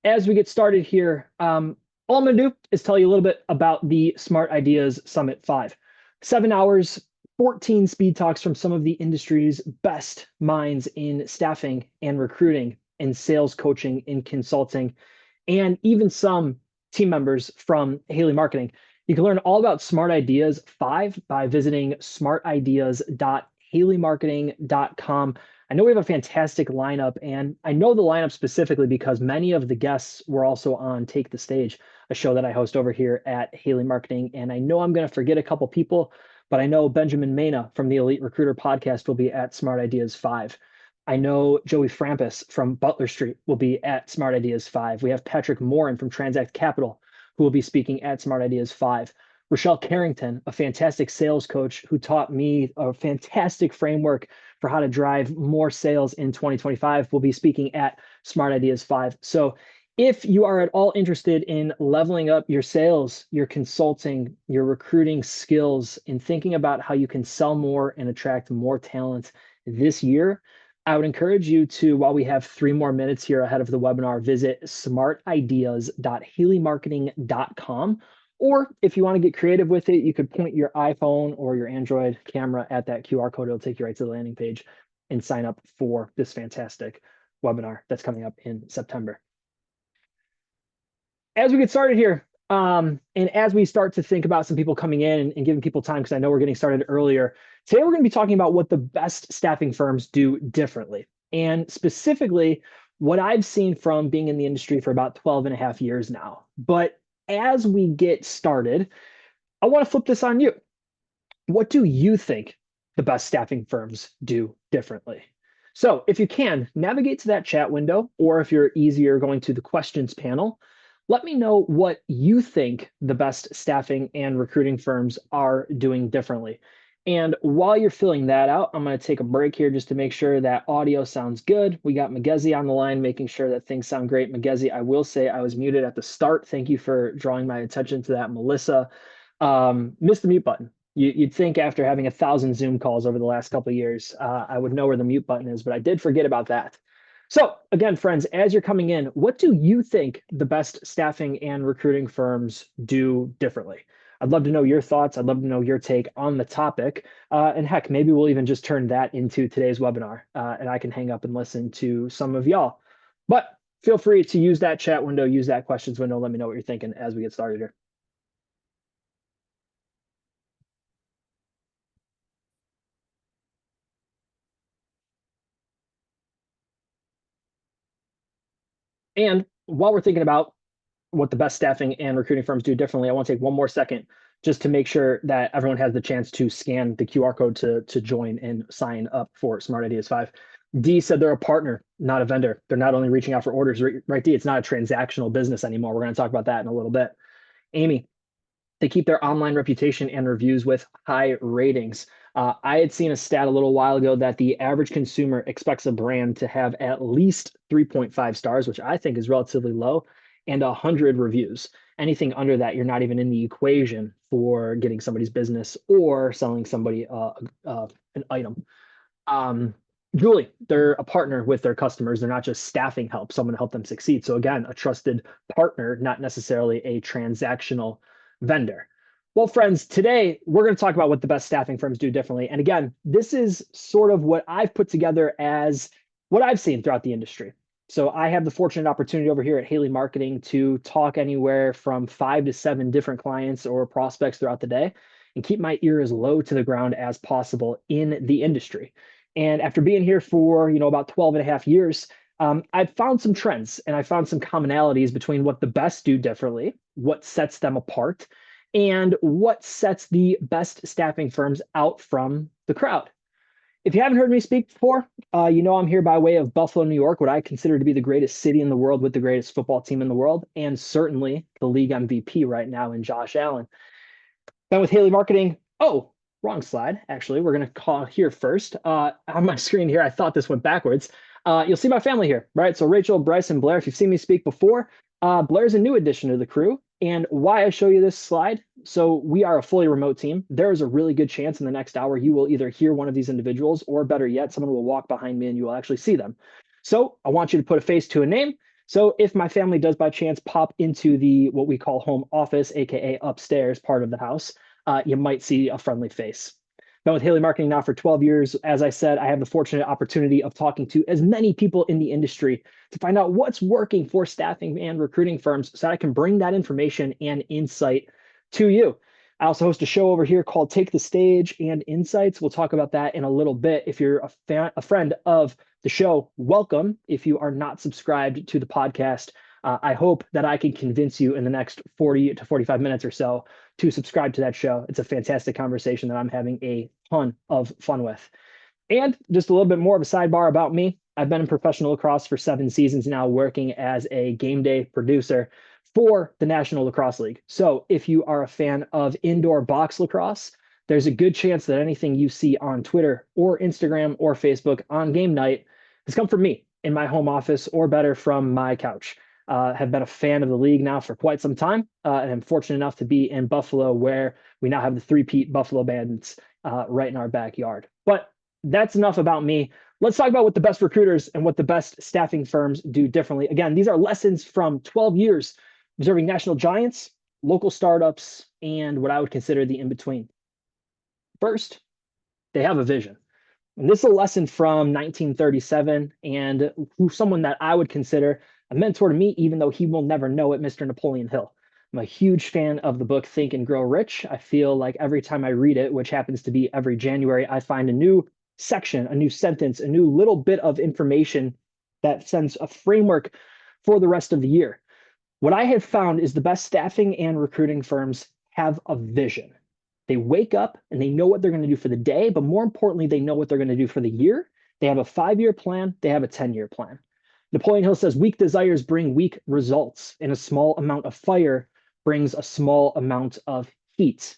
as we get started here, all I'm going to do is tell you a little bit about the Smart Ideas Summit 5. 7 hours, 14 speed talks from some of the industry's best minds in staffing and recruiting and sales coaching and consulting, and even some team members from Haley Marketing. You can learn all about Smart Ideas 5 by visiting smartideas.haleymarketing.com. I know we have a fantastic lineup, and I know the lineup specifically because many of the guests were also on Take the Stage, a show that I host over here at Haley Marketing. And I know I'm going to forget a couple people, but I know Benjamin Mena from the Elite Recruiter podcast will be at Smart Ideas 5. I know Joey Frampus from Butler Street will be at Smart Ideas 5. We have Patrick Morin from Transact Capital who will be speaking at Smart Ideas 5. Rochelle Carrington, a fantastic sales coach who taught me a fantastic framework for how to drive more sales in 2025, will be speaking at Smart Ideas 5. So if you are at all interested in leveling up your sales, your consulting, your recruiting skills, and thinking about how you can sell more and attract more talent this year, I would encourage you to, while we have 3 more minutes here ahead of the webinar, visit smartideas.haleymarketing.com. Or if you want to get creative with it, you could point your iPhone or your Android camera at that QR code. It'll take you right to the landing page and sign up for this fantastic webinar that's coming up in September. As we get started here, and as we start to think about some people coming in and giving people time, because I know we're getting started earlier, today we're going to be talking about what the best staffing firms do differently. And specifically, what I've seen from being in the industry for about 12 and a half years now. But as we get started, I want to flip this on you. What do you think the best staffing firms do differently? So if you can, navigate to that chat window, or if you're easier going to the questions panel, let me know what you think the best staffing and recruiting firms are doing differently. And while you're filling that out, I'm going to take a break here just to make sure that audio sounds good. We got Magezi on the line, making sure that things sound great. Magezi, I will say I was muted at the start. Thank you for drawing my attention to that, Melissa. Missed the mute button. You'd think after having 1,000 Zoom calls over the last couple of years, I would know where the mute button is, but I did forget about that. So again, friends, as you're coming in, what do you think the best staffing and recruiting firms do differently? I'd love to know your thoughts. I'd love to know your take on the topic. And heck, maybe we'll even just turn that into today's webinar, and I can hang up and listen to some of y'all. But feel free to use that chat window, use that questions window. Let me know what you're thinking as we get started here. And while we're thinking about what the best staffing and recruiting firms do differently, I want to take one more second just to make sure that everyone has the chance to scan the QR code to join and sign up for Smart Ideas 5. D said they're a partner, not a vendor. They're not only reaching out for orders, right, D? It's not a transactional business anymore. We're going to talk about that in a little bit. Amy, they keep their online reputation and reviews with high ratings. I had seen a stat a little while ago that the average consumer expects a brand to have at least 3.5 stars, which I think is relatively low, and 100 reviews. Anything under that, you're not even in the equation for getting somebody's business or selling somebody an item. Julie, they're a partner with their customers. They're not just staffing help, someone to help them succeed. So again, a trusted partner, not necessarily a transactional vendor. Well, friends, today we're going to talk about what the best staffing firms do differently. And again, this is sort of what I've put together as what I've seen throughout the industry. So I have the fortunate opportunity over here at Haley Marketing to talk anywhere from 5 to 7 different clients or prospects throughout the day and keep my ear as low to the ground as possible in the industry. And after being here for, about 12 and a half years, I've found some trends and I found some commonalities between what the best do differently, what sets them apart, and what sets the best staffing firms out from the crowd. If you haven't heard me speak before, I'm here by way of Buffalo, New York, what I consider to be the greatest city in the world with the greatest football team in the world, and certainly the league MVP right now in Josh Allen. Then with Haley Marketing, wrong slide. Actually, we're going to call here first. On my screen here, I thought this went backwards. You'll see my family here, right? So Rachel, Bryce, and Blair, if you've seen me speak before, Blair's a new addition to the crew. And why I show you this slide, so we are a fully remote team. There is a really good chance in the next hour you will either hear one of these individuals or better yet, someone will walk behind me and you will actually see them. So I want you to put a face to a name. So if my family does by chance pop into the what we call home office, aka upstairs part of the house, you might see a friendly face. Been with Haley Marketing now for 12 years. As I said, I have the fortunate opportunity of talking to as many people in the industry to find out what's working for staffing and recruiting firms so that I can bring that information and insight to you. I also host a show over here called Take the Stage and Insights. We'll talk about that in a little bit. If you're a friend of the show, welcome. If you are not subscribed to the podcast, I hope that I can convince you in the next 40 to 45 minutes or so to subscribe to that show. It's a fantastic conversation that I'm having a ton of fun with. And just a little bit more of a sidebar about me. I've been in professional lacrosse for 7 seasons now, working as a game day producer for the National Lacrosse League. So if you are a fan of indoor box lacrosse, there's a good chance that anything you see on Twitter or Instagram or Facebook on game night has come from me in my home office or better from my couch. Have been a fan of the league now for quite some time, and I'm fortunate enough to be in Buffalo, where we now have the three-peat Buffalo Bandits right in our backyard. But that's enough about me. Let's talk about what the best recruiters and what the best staffing firms do differently. Again, these are lessons from 12 years observing national giants, local startups, and what I would consider the in-between. First, they have a vision. And this is a lesson from 1937 and someone that I would consider a mentor to me, even though he will never know it, Mr. Napoleon Hill. I'm a huge fan of the book Think and Grow Rich. I feel like every time I read it, which happens to be every January, I find a new section, a new sentence, a new little bit of information that sends a framework for the rest of the year. What I have found is the best staffing and recruiting firms have a vision. They wake up and they know what they're going to do for the day, but more importantly, they know what they're going to do for the year. They have a 5-year plan, they have a 10-year plan. Napoleon Hill says weak desires bring weak results, and a small amount of fire brings a small amount of heat.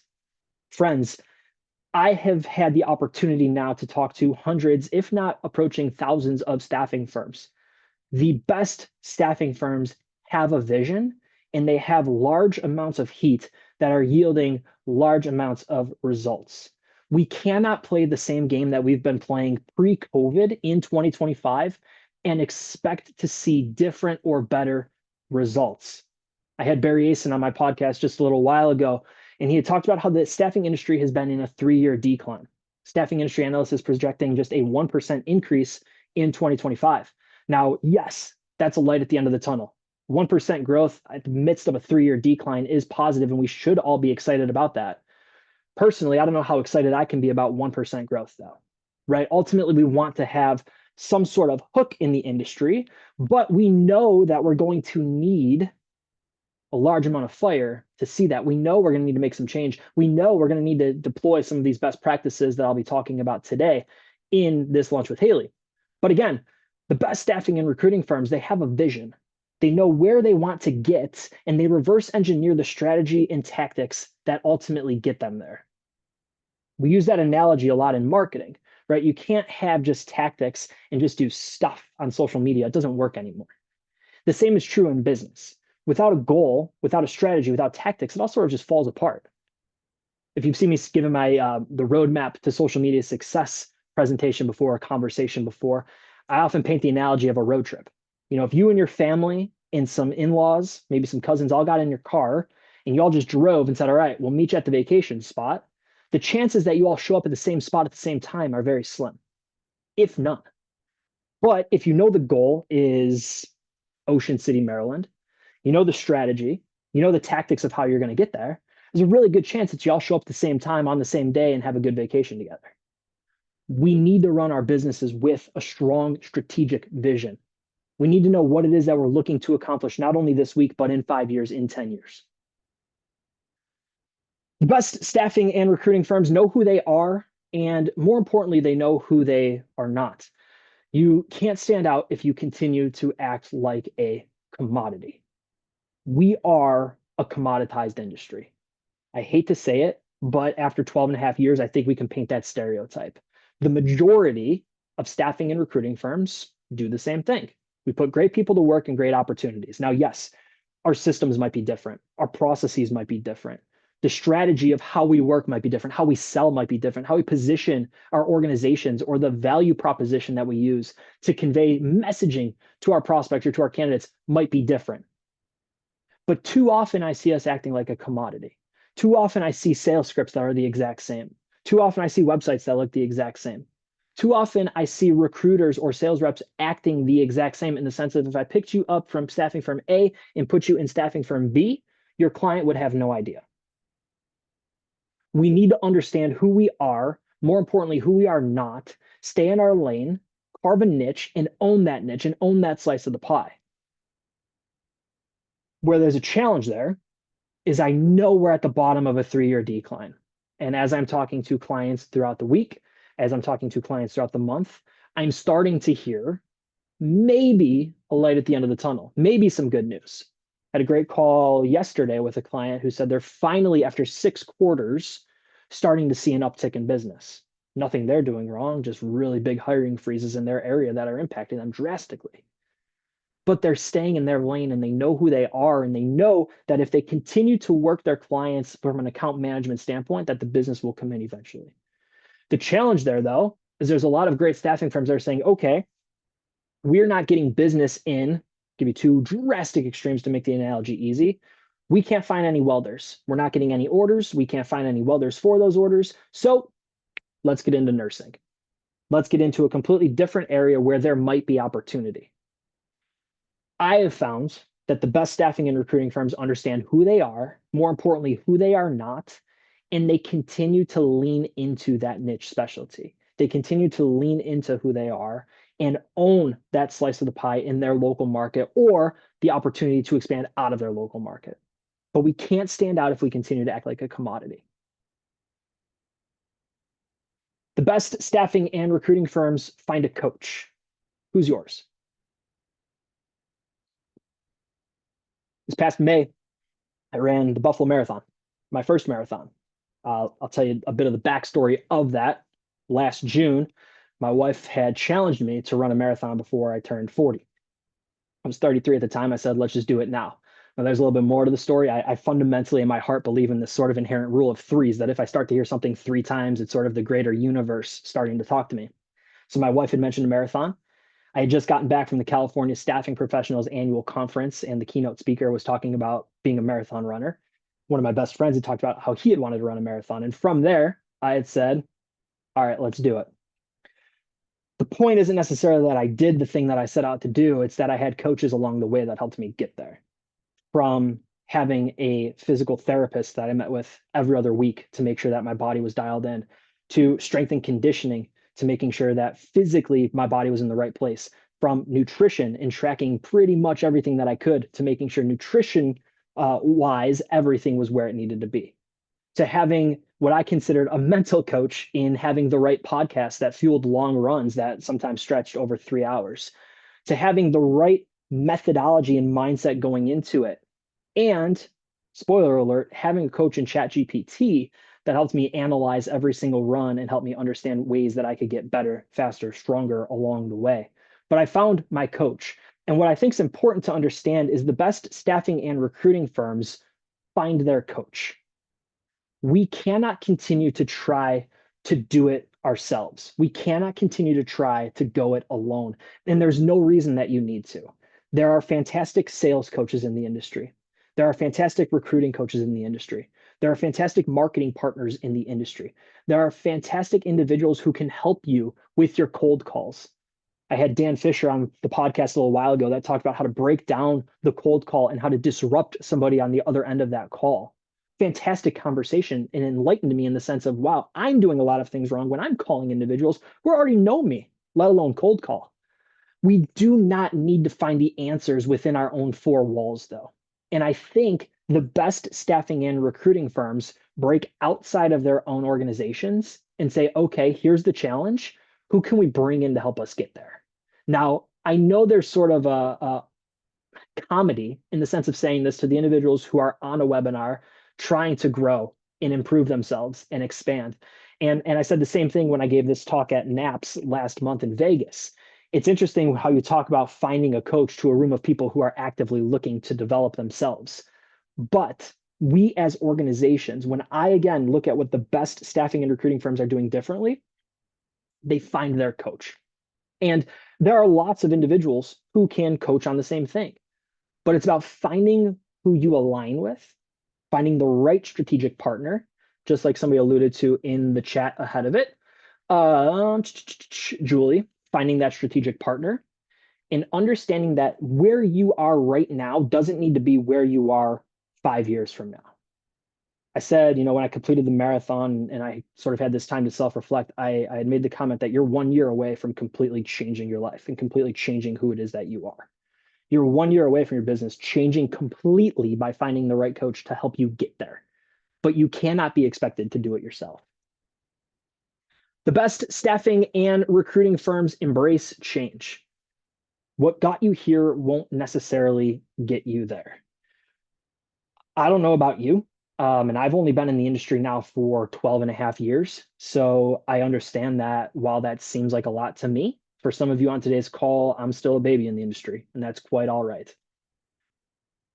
Friends, I have had the opportunity now to talk to hundreds, if not approaching thousands of staffing firms. The best staffing firms have a vision and they have large amounts of heat that are yielding large amounts of results. We cannot play the same game that we've been playing pre-COVID in 2025 and expect to see different or better results. I had Barry Asen on my podcast just a little while ago, and he had talked about how the staffing industry has been in a 3-year decline. Staffing industry analysts is projecting just a 1% increase in 2025. Now, yes, that's a light at the end of the tunnel. 1% growth at the midst of a 3-year decline is positive, and we should all be excited about that. Personally, I don't know how excited I can be about 1% growth, though, right? Ultimately, we want to have some sort of hook in the industry, but we know that we're going to need a large amount of fire to see that. We know we're going to need to make some change. We know we're going to need to deploy some of these best practices that I'll be talking about today in this Lunch with Haley. But again, the best staffing and recruiting firms, they have a vision. They know where they want to get, and they reverse engineer the strategy and tactics that ultimately get them there. We use that analogy a lot in marketing, right? You can't have just tactics and just do stuff on social media. It doesn't work anymore. The same is true in business. Without a goal, without a strategy, without tactics, it all sort of just falls apart. If you've seen me giving my the roadmap to social media success presentation before, a conversation before, I often paint the analogy of a road trip. You know, if you and your family and some in-laws, maybe some cousins, all got in your car and you all just drove and said, all right, we'll meet you at the vacation spot, the chances that you all show up at the same spot at the same time are very slim, if none. But if you know the goal is Ocean City, Maryland, you know the strategy, you know the tactics of how you're going to get there, there's a really good chance that you all show up at the same time on the same day and have a good vacation together. We need to run our businesses with a strong strategic vision. We need to know what it is that we're looking to accomplish, not only this week, but in 5 years, in 10 years. The best staffing and recruiting firms know who they are, and more importantly, they know who they are not. You can't stand out if you continue to act like a commodity. We are a commoditized industry. I hate to say it, but after 12 and a half years, I think we can paint that stereotype. The majority of staffing and recruiting firms do the same thing. We put great people to work and great opportunities. Now, yes, our systems might be different. Our processes might be different. The strategy of how we work might be different, how we sell might be different, how we position our organizations or the value proposition that we use to convey messaging to our prospects or to our candidates might be different. But too often I see us acting like a commodity. Too often I see sales scripts that are the exact same. Too often I see websites that look the exact same. Too often I see recruiters or sales reps acting the exact same in the sense of if I picked you up from staffing firm A and put you in staffing firm B, your client would have no idea. We need to understand who we are, more importantly, who we are not, stay in our lane, carve a niche, and own that niche and own that slice of the pie. Where there's a challenge there is I know we're at the bottom of a 3-year decline. And as I'm talking to clients throughout the week, as I'm talking to clients throughout the month, I'm starting to hear maybe a light at the end of the tunnel, maybe some good news. I had a great call yesterday with a client who said they're finally, after 6 quarters, starting to see an uptick in business. Nothing they're doing wrong, just really big hiring freezes in their area that are impacting them drastically. But they're staying in their lane and they know who they are and they know that if they continue to work their clients from an account management standpoint, that the business will come in eventually. The challenge there, though, is there's a lot of great staffing firms that are saying, okay, we're not getting business in, give you 2 drastic extremes to make the analogy easy. We can't find any welders. We're not getting any orders. We can't find any welders for those orders. So let's get into nursing. Let's get into a completely different area where there might be opportunity. I have found that the best staffing and recruiting firms understand who they are, more importantly, who they are not, and they continue to lean into that niche specialty. They continue to lean into who they are and own that slice of the pie in their local market or the opportunity to expand out of their local market. But we can't stand out if we continue to act like a commodity. The best staffing and recruiting firms find a coach. Who's yours? This past May, I ran the Buffalo Marathon, my first marathon. I'll tell you a bit of the backstory of that. Last June, my wife had challenged me to run a marathon before I turned 40. I was 33 at the time. I said, let's just do it now. Now, there's a little bit more to the story. I fundamentally, in my heart, believe in this sort of inherent rule of threes, that if I start to hear something 3 times, it's sort of the greater universe starting to talk to me. So my wife had mentioned a marathon. I had just gotten back from the California Staffing Professionals annual conference, and the keynote speaker was talking about being a marathon runner. One of my best friends had talked about how he had wanted to run a marathon. And from there, I had said, all right, let's do it. The point isn't necessarily that I did the thing that I set out to do. It's that I had coaches along the way that helped me get there. From having a physical therapist that I met with every other week to make sure that my body was dialed in, to strength and conditioning, to making sure that physically my body was in the right place, from nutrition and tracking pretty much everything that I could to making sure nutrition wise, everything was where it needed to be, to having what I considered a mental coach in having the right podcast that fueled long runs that sometimes stretched over 3 hours, to having the right methodology and mindset going into it. And spoiler alert, having a coach in ChatGPT that helped me analyze every single run and help me understand ways that I could get better, faster, stronger along the way. But I found my coach. And what I think is important to understand is the best staffing and recruiting firms find their coach. We cannot continue to try to do it ourselves. We cannot continue to try to go it alone. And there's no reason that you need to. There are fantastic sales coaches in the industry. There are fantastic recruiting coaches in the industry. There are fantastic marketing partners in the industry. There are fantastic individuals who can help you with your cold calls. I had Dan Fisher on the podcast a little while ago that talked about how to break down the cold call and how to disrupt somebody on the other end of that call. Fantastic conversation and enlightened me in the sense of, wow, I'm doing a lot of things wrong when I'm calling individuals who already know me, let alone cold call. We do not need to find the answers within our own 4 walls, though. And I think the best staffing and recruiting firms break outside of their own organizations and say, okay, here's the challenge. Who can we bring in to help us get there? Now, I know there's sort of a comedy in the sense of saying this to the individuals who are on a webinar trying to grow and improve themselves and expand. And I said the same thing when I gave this talk at NAPS last month in Vegas. It's interesting how you talk about finding a coach to a room of people who are actively looking to develop themselves. But We as organizations, when I again look at what the best staffing and recruiting firms are doing differently, they find their coach. And there are lots of individuals who can coach on the same thing, but it's about finding who you align with, finding the right strategic partner, just like somebody alluded to in the chat ahead of it. Julie, finding that strategic partner and understanding that where you are right now doesn't need to be where you are 5 years from now. I said, when I completed the marathon and I sort of had this time to self-reflect, I had made the comment that you're 1 year away from completely changing your life and completely changing who it is that you are. You're 1 year away from your business changing completely by finding the right coach to help you get there. But you cannot be expected to do it yourself. The best staffing and recruiting firms embrace change. What got you here won't necessarily get you there. I don't know about you, and I've only been in the industry now for 12 and a half years. So I understand that while that seems like a lot to me, for some of you on today's call, I'm still a baby in the industry, and that's quite all right.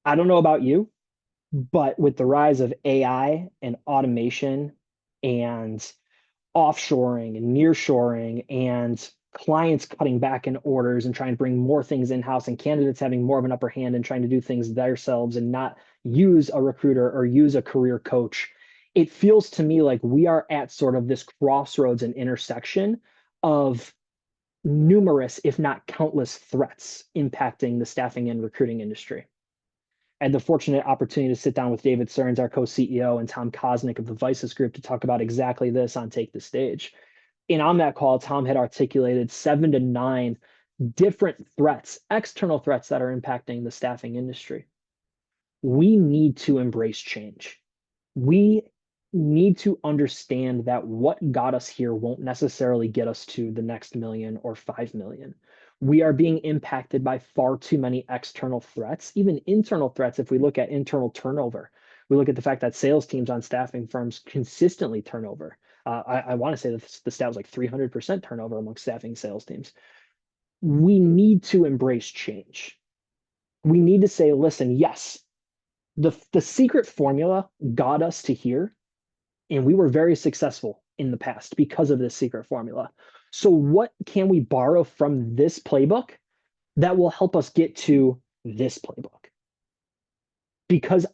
I don't know about you, but with the rise of AI and automation and offshoring and nearshoring and clients cutting back in orders and trying to bring more things in-house and candidates having more of an upper hand and trying to do things themselves and not use a recruiter or use a career coach, it feels to me like we are at sort of this crossroads and intersection of numerous, if not countless, threats impacting the staffing and recruiting industry. I had the fortunate opportunity to sit down with David Stearns, our co-CEO, and Tom Kosnick of the Vices Group to talk about exactly this on Take the Stage. And on that call, Tom had articulated 7 to 9 different threats, external threats that are impacting the staffing industry. We need to embrace change. We need to understand that what got us here won't necessarily get us to the next million or 5 million. We are being impacted by far too many external threats, even internal threats. If we look at internal turnover, we look at the fact that sales teams on staffing firms consistently turn over. I want to say that the stat was like 300% turnover among staffing sales teams. We need to embrace change. We need to say, listen, yes, the secret formula got us to here, and we were very successful in the past because of this secret formula. So what can we borrow from this playbook that will help us get to this playbook? Because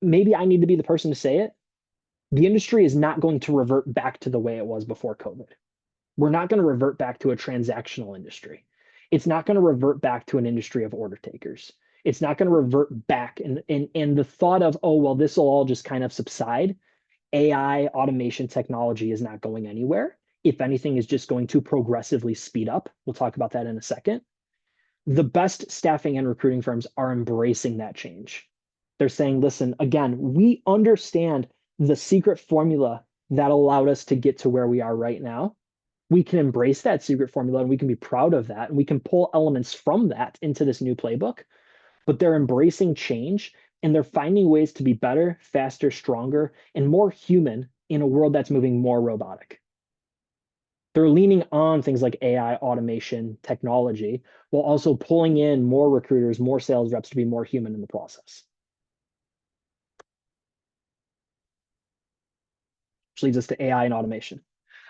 maybe I need to be the person to say it. The industry is not going to revert back to the way it was before COVID. We're not going to revert back to a transactional industry. It's not going to revert back to an industry of order takers. It's not going to revert back. And the thought of, oh, well, this will all just kind of subside. AI automation technology is not going anywhere. If anything, is just going to progressively speed up. We'll talk about that in a second. The best staffing and recruiting firms are embracing that change. They're saying, listen, again, we understand the secret formula that allowed us to get to where we are right now. We can embrace that secret formula and we can be proud of that. And we can pull elements from that into this new playbook. But they're embracing change and they're finding ways to be better, faster, stronger, and more human in a world that's moving more robotic. They're leaning on things like AI, automation, technology, while also pulling in more recruiters, more sales reps to be more human in the process. Which leads us to AI and automation.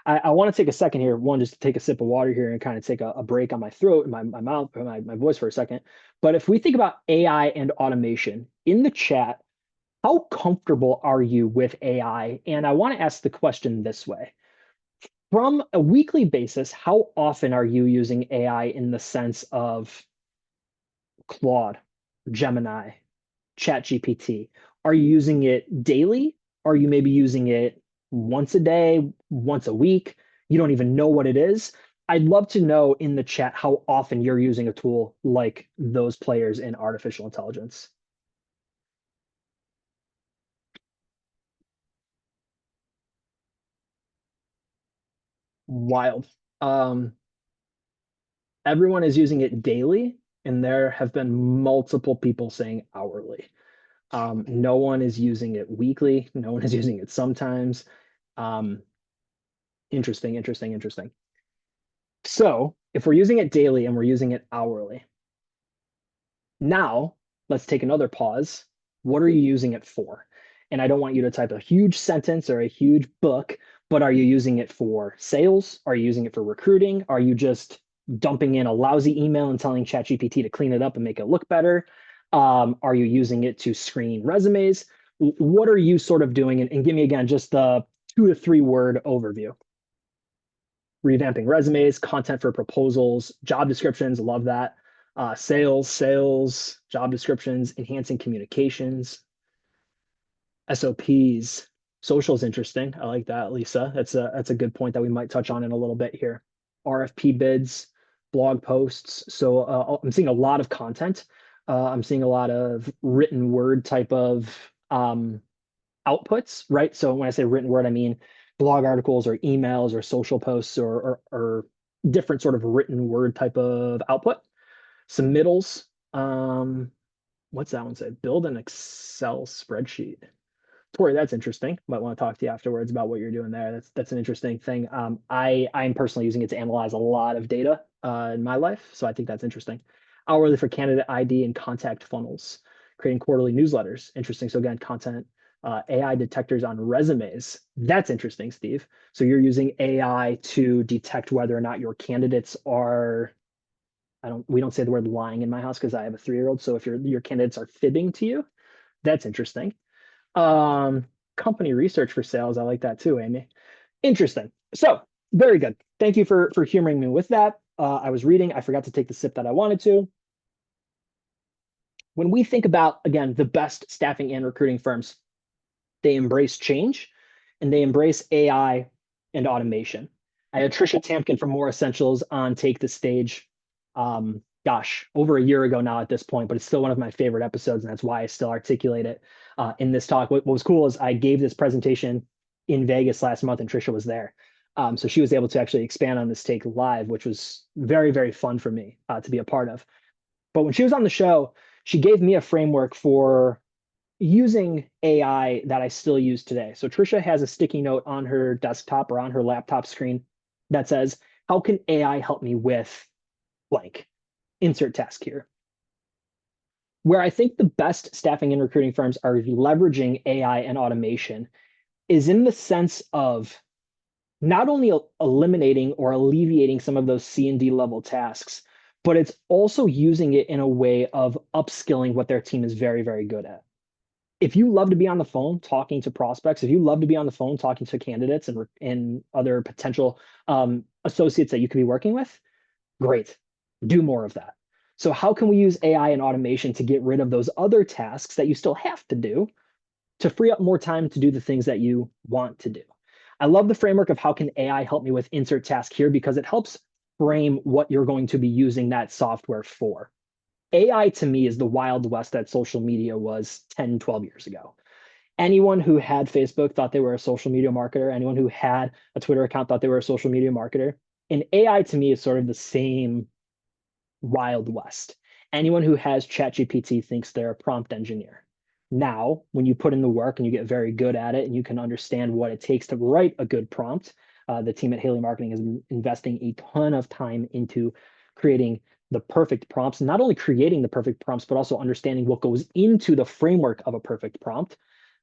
I want to take a second here, one, just to take a sip of water here and kind of take a break on my throat and my mouth, my voice for a second. But if we think about AI and automation in the chat, how comfortable are you with AI? And I want to ask the question this way. From a weekly basis, how often are you using AI in the sense of Claude, Gemini, ChatGPT? Are you using it daily? Are you maybe using it once a day, once a week? You don't even know what it is. I'd love to know in the chat how often you're using a tool like those players in artificial intelligence. Wild. Um, Everyone is using it daily, and there have been multiple people saying hourly. No one is using it weekly. No one is using it sometimes. Um, Interesting, interesting, interesting. So if we're using it daily and we're using it hourly, now let's take another pause What are you using it for? And I don't want you to type a huge sentence or a huge book, but are you using it for sales? Are you using it for recruiting? Are you just dumping in a lousy email and telling ChatGPT to clean it up and make it look better? Are you using it to screen resumes? What are you sort of doing? And give me again just the 2 to 3 word overview. Revamping resumes, content for proposals, job descriptions, love that. Sales, job descriptions, enhancing communications, SOPs. Social is interesting. I like that, Lisa. That's a good point that we might touch on in a little bit here. RFP bids, blog posts. So I'm seeing a lot of content. I'm seeing a lot of written word type of outputs, right? So when I say written word, I mean blog articles or emails or social posts or different sort of written word type of output. Submittals. What's that one say? Build an Excel spreadsheet. Tori, that's interesting. Might want to talk to you afterwards about what you're doing there. That's an interesting thing. I'm personally using it to analyze a lot of data in my life, so I think that's interesting. Hourly for candidate ID and contact funnels, creating quarterly newsletters. Interesting. So again, content, AI detectors on resumes. That's interesting, Steve. So you're using AI to detect whether or not your candidates are. We don't say the word lying in my house because I have a 3-year-old. So if your candidates are fibbing to you, that's interesting. Um, Company research for sales. I like that too, Amy. Interesting. So very good. Thank you for humoring me with that. I was reading. I forgot to take the sip that I wanted to. When we think about, again, the best staffing and recruiting firms, they embrace change and they embrace AI and automation. I had Trisha Tampkin from More Essentials on Take the Stage. Over a year ago now at this point, but it's still one of my favorite episodes, and that's why I still articulate it in this talk. What was cool is I gave this presentation in Vegas last month, and Trisha was there. So she was able to actually expand on this take live, which was very, very fun for me to be a part of. But when she was on the show, she gave me a framework for using AI that I still use today. So Trisha has a sticky note on her desktop or on her laptop screen that says, how can AI help me with blank? Insert task here. Where I think the best staffing and recruiting firms are leveraging AI and automation is in the sense of not only eliminating or alleviating some of those C and D level tasks, but it's also using it in a way of upskilling what their team is very, very good at. If you love to be on the phone talking to prospects, if you love to be on the phone talking to candidates and other potential associates that you could be working with, great. Do more of that. So how can we use AI and automation to get rid of those other tasks that you still have to do to free up more time to do the things that you want to do? I love the framework of how can AI help me with insert task here because it helps frame what you're going to be using that software for. AI to me is the Wild West that social media was 10, 12 years ago. Anyone who had Facebook thought they were a social media marketer. Anyone who had a Twitter account thought they were a social media marketer. And AI to me is sort of the same Wild West. Anyone who has ChatGPT thinks they're a prompt engineer. Now, when you put in the work and you get very good at it and you can understand what it takes to write a good prompt, the team at Haley Marketing is investing a ton of time into creating the perfect prompts, not only creating the perfect prompts, but also understanding what goes into the framework of a perfect prompt.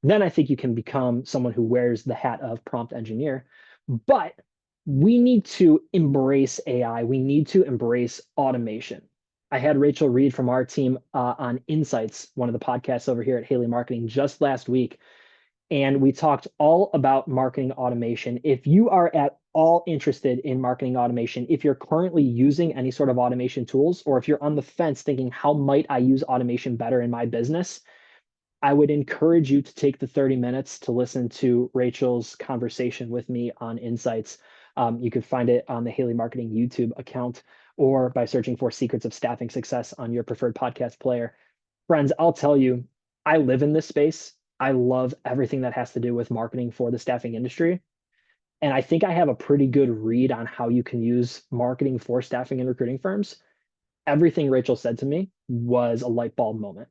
Then I think you can become someone who wears the hat of prompt engineer. But we need to embrace AI. We need to embrace automation. I had Rachel Reed from our team on Insights, one of the podcasts over here at Haley Marketing, just last week. And we talked all about marketing automation. If you are at all interested in marketing automation, if you're currently using any sort of automation tools, or if you're on the fence thinking, how might I use automation better in my business? I would encourage you to take the 30 minutes to listen to Rachel's conversation with me on Insights. You could find it on the Haley Marketing YouTube account or by searching for Secrets of Staffing Success on your preferred podcast player. Friends, I'll tell you, I live in this space. I love everything that has to do with marketing for the staffing industry. And I think I have a pretty good read on how you can use marketing for staffing and recruiting firms. Everything Rachel said to me was a light bulb moment.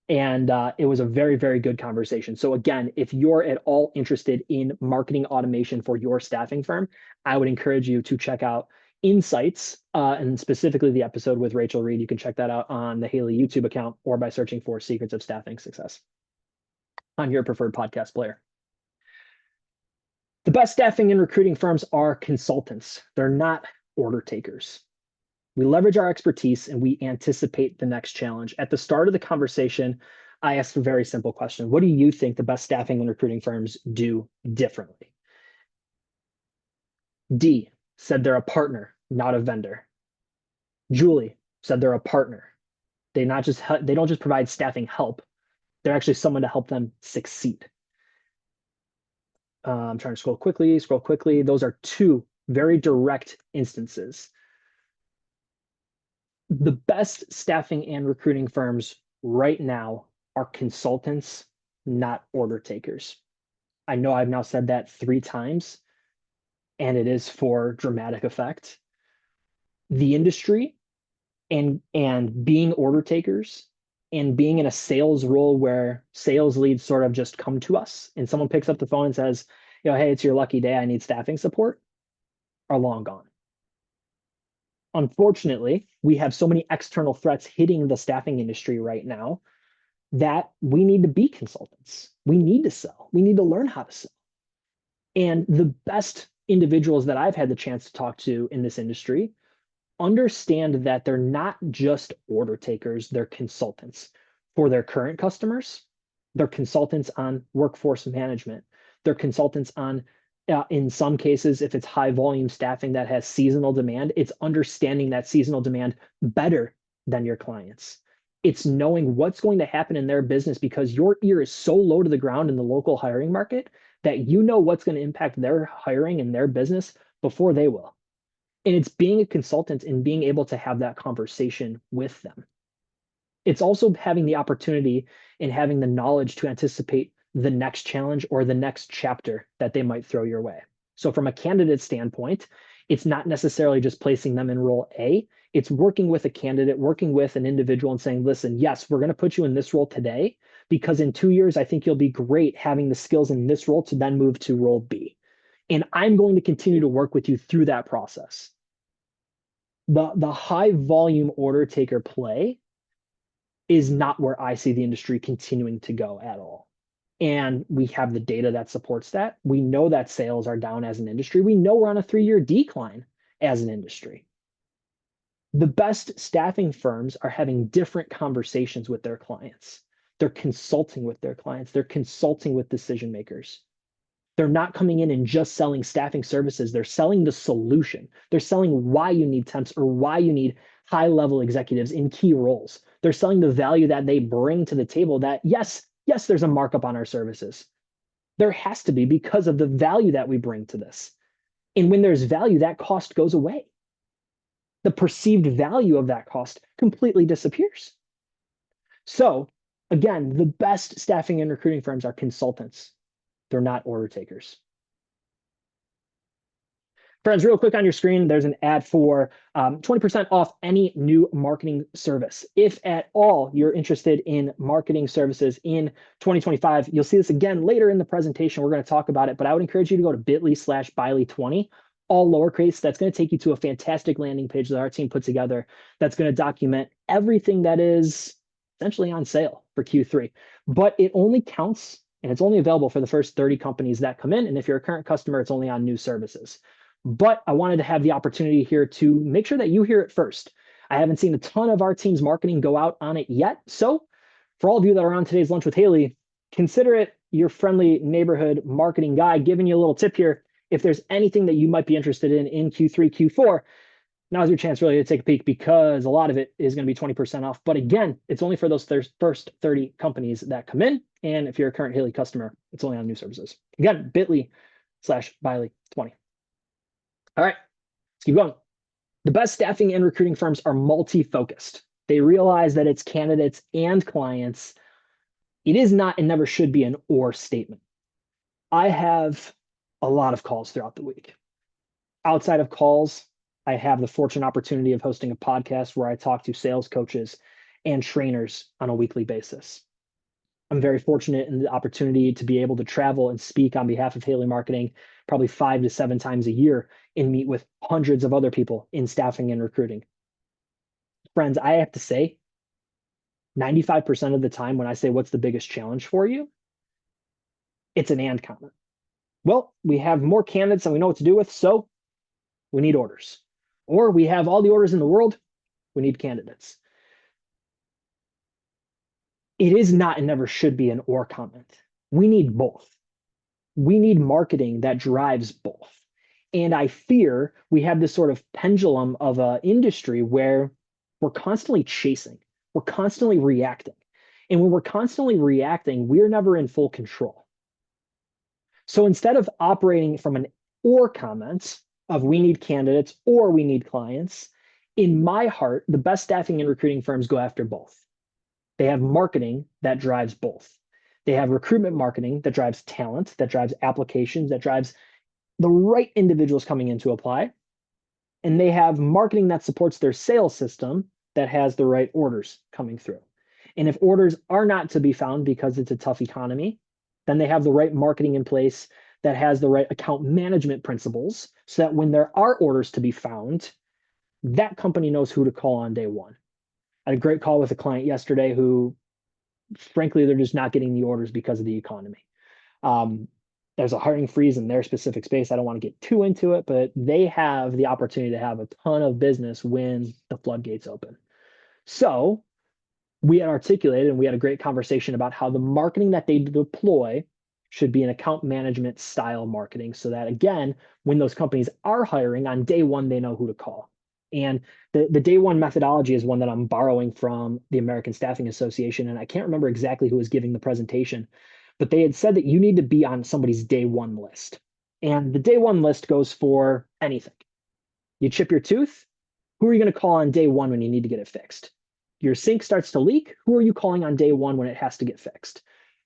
And it was a very, very good conversation. So again, if you're at all interested in marketing automation for your staffing firm, I would encourage you to check out insights, and specifically the episode with Rachel Reed. You can check that out on the Haley YouTube account or by searching for Secrets of Staffing Success on your preferred podcast player. The best staffing and recruiting firms are consultants. They're not order takers. We leverage our expertise and we anticipate the next challenge. At the start of the conversation, I asked a very simple question. What do you think the best staffing and recruiting firms do differently? D said they're a partner, not a vendor. Julie said they're a partner. They don't just provide staffing help. They're actually someone to help them succeed. I'm trying to scroll quickly. Those are two very direct instances. The best staffing and recruiting firms right now are consultants, not order takers. I know I've now said that 3 times, and it is for dramatic effect. The industry and being order takers and being in a sales role where sales leads sort of just come to us and someone picks up the phone and says, hey, it's your lucky day, I need staffing support, are long gone. Unfortunately, we have so many external threats hitting the staffing industry right now that we need to be consultants. We need to sell. We need to learn how to sell. And the best individuals that I've had the chance to talk to in this industry understand that they're not just order takers, they're consultants for their current customers. They're consultants on workforce management. They're consultants on, in some cases, if it's high volume staffing that has seasonal demand, it's understanding that seasonal demand better than your clients. It's knowing what's going to happen in their business because your ear is so low to the ground in the local hiring market that you know what's going to impact their hiring and their business before they will. And it's being a consultant and being able to have that conversation with them. It's also having the opportunity and having the knowledge to anticipate the next challenge or the next chapter that they might throw your way. So from a candidate standpoint, it's not necessarily just placing them in role A. It's working with a candidate, working with an individual and saying, listen, yes, we're going to put you in this role today because in 2 years, I think you'll be great having the skills in this role to then move to role B. And I'm going to continue to work with you through that process. The high volume order taker play is not where I see the industry continuing to go at all. And we have the data that supports that. We know that sales are down as an industry. We know we're on a 3-year decline as an industry. The best staffing firms are having different conversations with their clients. They're consulting with their clients. They're consulting with decision makers. They're not coming in and just selling staffing services. They're selling the solution. They're selling why you need temps or why you need high-level executives in key roles. They're selling the value that they bring to the table that, yes, there's a markup on our services. There has to be because of the value that we bring to this. And when there's value, that cost goes away. The perceived value of that cost completely disappears. So again, the best staffing and recruiting firms are consultants. They're not order takers. Friends, real quick on your screen, there's an ad for 20% off any new marketing service. If at all you're interested in marketing services in 2025, you'll see this again later in the presentation. We're going to talk about it, but I would encourage you to go to bit.ly/Bialy20, all lowercase. That's going to take you to a fantastic landing page that our team put together that's going to document everything that is essentially on sale for Q3. But it only counts and it's only available for the first 30 companies that come in. And if you're a current customer, it's only on new services. But I wanted to have the opportunity here to make sure that you hear it first. I haven't seen a ton of our team's marketing go out on it yet. So for all of you that are on today's Lunch with Haley, consider it your friendly neighborhood marketing guy giving you a little tip here. If there's anything that you might be interested in Q3, Q4, now's your chance really to take a peek because a lot of it is going to be 20% off. But again, it's only for those first 30 companies that come in. And if you're a current Haley customer, it's only on new services. Again, bit.ly/Bialy20. All right, let's keep going. The best staffing and recruiting firms are multi-focused. They realize that it's candidates and clients. It is not and never should be an or statement. I have a lot of calls throughout the week. Outside of calls, I have the fortunate opportunity of hosting a podcast where I talk to sales coaches and trainers on a weekly basis. I'm very fortunate in the opportunity to be able to travel and speak on behalf of Haley Marketing probably 5 to 7 times a year and meet with hundreds of other people in staffing and recruiting. Friends, I have to say, 95% of the time when I say, what's the biggest challenge for you? It's an and comment. Well, we have more candidates than we know what to do with, so we need orders. Or we have all the orders in the world, we need candidates. It is not and never should be an or comment. We need both. We need marketing that drives both. And I fear we have this sort of pendulum of an industry where we're constantly chasing, we're constantly reacting. And when we're constantly reacting, we're never in full control. So instead of operating from an or comment of we need candidates or we need clients, in my heart, the best staffing and recruiting firms go after both. They have marketing that drives both. They have recruitment marketing that drives talent, that drives applications, that drives the right individuals coming in to apply. And they have marketing that supports their sales system that has the right orders coming through. And if orders are not to be found because it's a tough economy, then they have the right marketing in place that has the right account management principles so that when there are orders to be found, that company knows who to call on day one. I had a great call with a client yesterday who, frankly, they're just not getting the orders because of the economy. There's a hiring freeze in their specific space. I don't want to get too into it, but they have the opportunity to have a ton of business when the floodgates open. So we had articulated and we had a great conversation about how the marketing that they deploy should be an account management style marketing so that, again, when those companies are hiring on day one, they know who to call. And the day one methodology is one that I'm borrowing from the American Staffing Association. And I can't remember exactly who was giving the presentation, but they had said that you need to be on somebody's day one list. And the day one list goes for anything. You chip your tooth, who are you going to call on day one when you need to get it fixed? Your sink starts to leak, who are you calling on day one when it has to get fixed?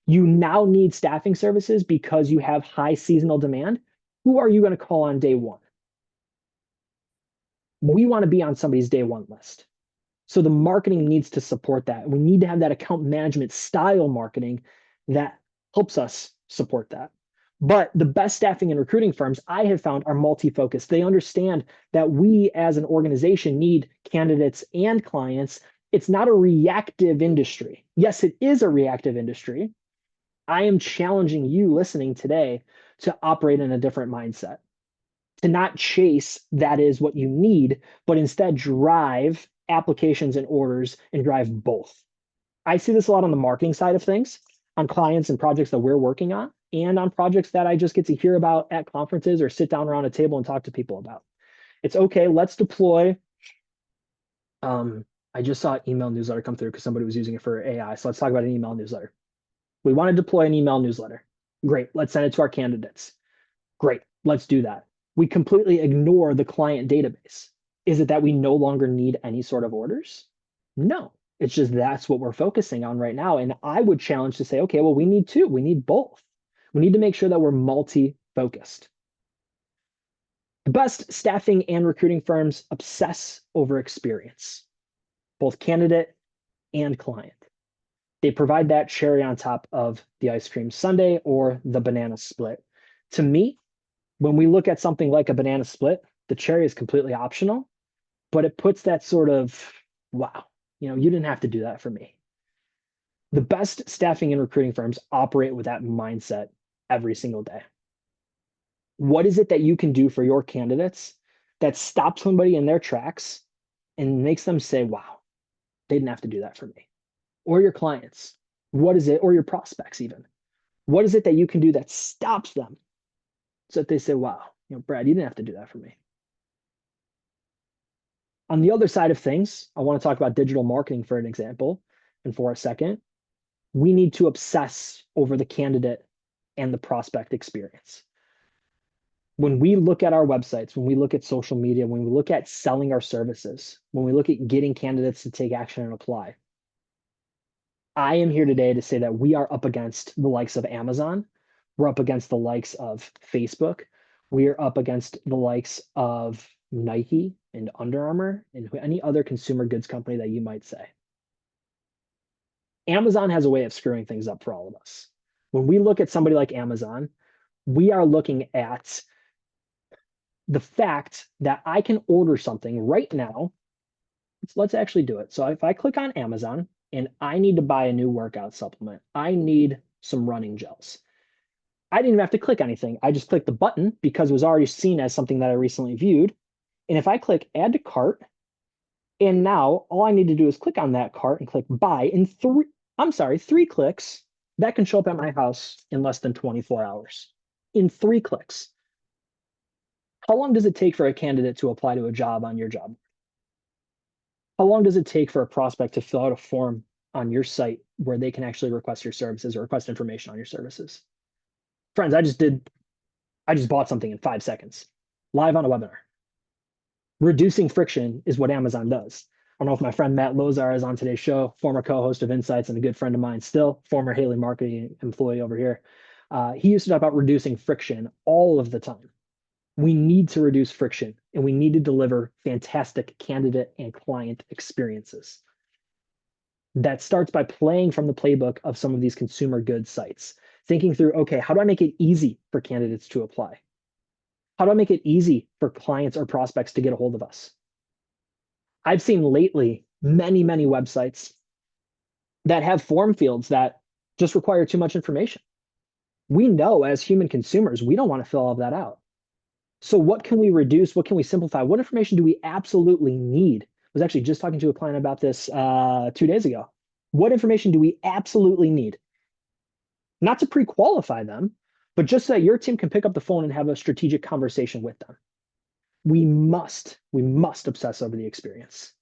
You now need staffing services because you have high seasonal demand. Who are you going to call on day one? We want to be on somebody's day one list. So the marketing needs to support that. We need to have that account management style marketing that helps us support that. But the best staffing and recruiting firms I have found are multi-focused. They understand that we as an organization need candidates and clients. It's not a reactive industry. Yes, it is a reactive industry. I am challenging you listening today to operate in a different mindset, to not chase that is what you need, but instead drive applications and orders and drive both. I see this a lot on the marketing side of things, on clients and projects that we're working on, and on projects that I just get to hear about at conferences or sit down around a table and talk to people about. It's okay, let's deploy. I just saw an email newsletter come through because somebody was using it for AI. So let's talk about an email newsletter. We want to deploy an email newsletter. Great, let's send it to our candidates. Great, let's do that. We completely ignore the client database. Is it that we no longer need any sort of orders? No, it's just that's what we're focusing on right now. And I would challenge to say, okay, well, we need two. We need both. We need to make sure that we're multi-focused. The best staffing and recruiting firms obsess over experience, both candidate and client. They provide that cherry on top of the ice cream sundae or the banana split. To me, when we look at something like a banana split, the cherry is completely optional, but it puts that sort of, wow, you didn't have to do that for me. The best staffing and recruiting firms operate with that mindset every single day. What is it that you can do for your candidates that stops somebody in their tracks and makes them say, wow, they didn't have to do that for me? Or your clients, what is it, or your prospects even? What is it that you can do that stops them so that they say, wow, Brad, you didn't have to do that for me? On the other side of things, I want to talk about digital marketing for an example. And for a second, we need to obsess over the candidate and the prospect experience. When we look at our websites, when we look at social media, when we look at selling our services, when we look at getting candidates to take action and apply, I am here today to say that we are up against the likes of Amazon. We're up against the likes of Facebook. We are up against the likes of Nike and Under Armour and any other consumer goods company that you might say. Amazon has a way of screwing things up for all of us. When we look at somebody like Amazon, we are looking at the fact that I can order something right now. Let's actually do it. So if I click on Amazon and I need to buy a new workout supplement, I need some running gels. I didn't even have to click anything. I just clicked the button because it was already seen as something that I recently viewed. And if I click add to cart, and now all I need to do is click on that cart and click buy in three clicks, that can show up at my house in less than 24 hours. In 3 clicks. How long does it take for a candidate to apply to a job on your job? How long does it take for a prospect to fill out a form on your site where they can actually request your services or request information on your services? Friends, I just bought something in 5 seconds, live on a webinar. Reducing friction is what Amazon does. I don't know if my friend Matt Lozar is on today's show, former co-host of Insights and a good friend of mine still, former Haley marketing employee over here. He used to talk about reducing friction all of the time. We need to reduce friction and we need to deliver fantastic candidate and client experiences. That starts by playing from the playbook of some of these consumer goods sites, thinking through, okay, how do I make it easy for candidates to apply? How do I make it easy for clients or prospects to get a hold of us? I've seen lately many, many websites that have form fields that just require too much information. We know as human consumers, we don't want to fill all of that out. So what can we reduce? What can we simplify? What information do we absolutely need? I was actually just talking to a client about this 2 days ago. What information do we absolutely need? Not to pre-qualify them, but just so that your team can pick up the phone and have a strategic conversation with them. We must obsess over the experience.